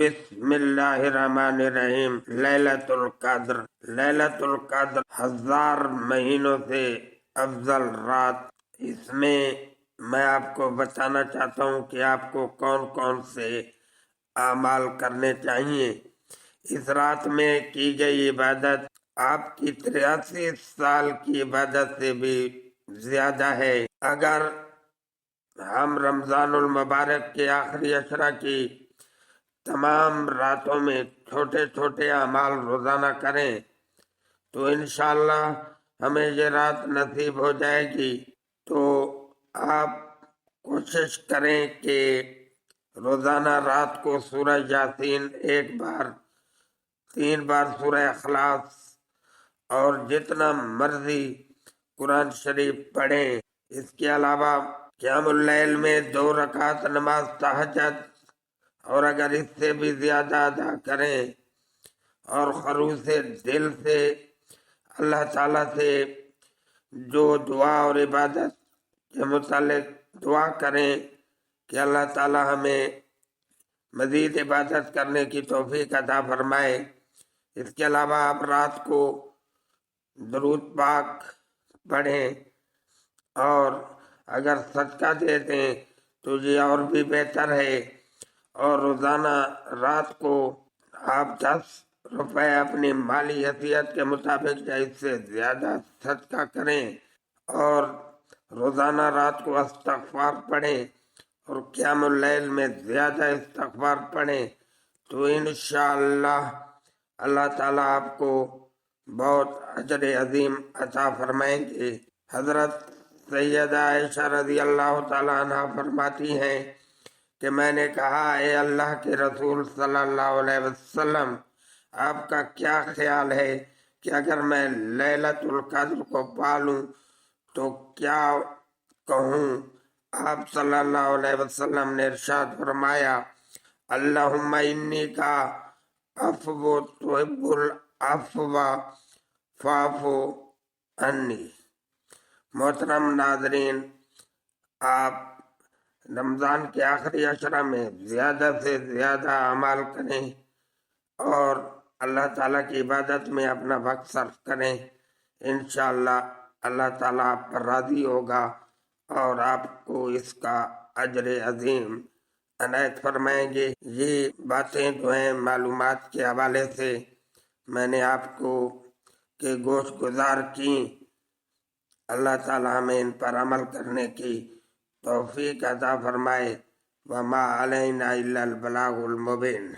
بسم اللہ الرحمن الرحیم۔ لیلۃ القدر، لیلۃ القدر 1000 مہینوں سے افضل رات۔ اس میں میں آپ کو بتانا چاہتا ہوں کہ آپ کو کون کون سے اعمال کرنے چاہیے۔ اس رات میں کی گئی عبادت آپ کی 83 سال کی عبادت سے بھی زیادہ ہے۔ اگر ہم رمضان المبارک کے آخری عشرہ کی تمام راتوں میں چھوٹے چھوٹے اعمال روزانہ کریں تو انشاءاللہ ہمیں یہ رات نصیب ہو جائے گی۔ تو آپ کوشش کریں کہ روزانہ رات کو سورہ یاسین 1 بار، 3 بار سورہ اخلاص اور جتنا مرضی قرآن شریف پڑھیں۔ اس کے علاوہ قیام اللیل میں 2 رکعت نماز تہجد، اور اگر اس سے بھی زیادہ ادا کریں اور خلوص دل سے اللہ تعالیٰ سے جو دعا اور عبادت کے متعلق دعا کریں کہ اللہ تعالیٰ ہمیں مزید عبادت کرنے کی توفیق عطا فرمائے۔ اس کے علاوہ آپ رات کو درود پاک پڑھیں اور اگر صدقہ دے دیں تو یہ اور بھی بہتر ہے، اور روزانہ رات کو آپ 10 روپے اپنی مالی حیثیت کے مطابق یا اس سے زیادہ صدقہ کریں، اور روزانہ رات کو استغفار پڑھیں اور قیام اللیل میں زیادہ استغفار پڑھیں تو انشاءاللہ اللہ تعالیٰ آپ کو بہت اجر عظیم عطا فرمائیں گے۔ حضرت سیدہ عائشہ رضی اللہ تعالیٰ عنہ فرماتی ہیں کہ میں نے کہا اے اللہ کے رسول صلی اللہ علیہ وسلم، آپ کا کیا خیال ہے کہ اگر میں لیلۃ القدر کو پالوں تو کیا کہوں؟ آپ صلی اللہ علیہ وسلم نے ارشاد فرمایا اللہم انی کا عفو تحب العفو فاعف عنی۔ محترم ناظرین، آپ رمضان کے آخری عشرہ میں زیادہ سے زیادہ اعمال کریں اور اللہ تعالیٰ کی عبادت میں اپنا وقت صرف کریں۔ انشاءاللہ اللہ تعالیٰ آپ پر راضی ہوگا اور آپ کو اس کا اجر عظیم عنایت فرمائیں گے۔ یہ باتیں جو ہیں معلومات کے حوالے سے میں نے آپ کو کہ گوش گزار کی۔ اللہ تعالیٰ ہمیں ان پر عمل کرنے کی توفیق عطا فرمائے۔ وما علینا الا البلاغ المبین۔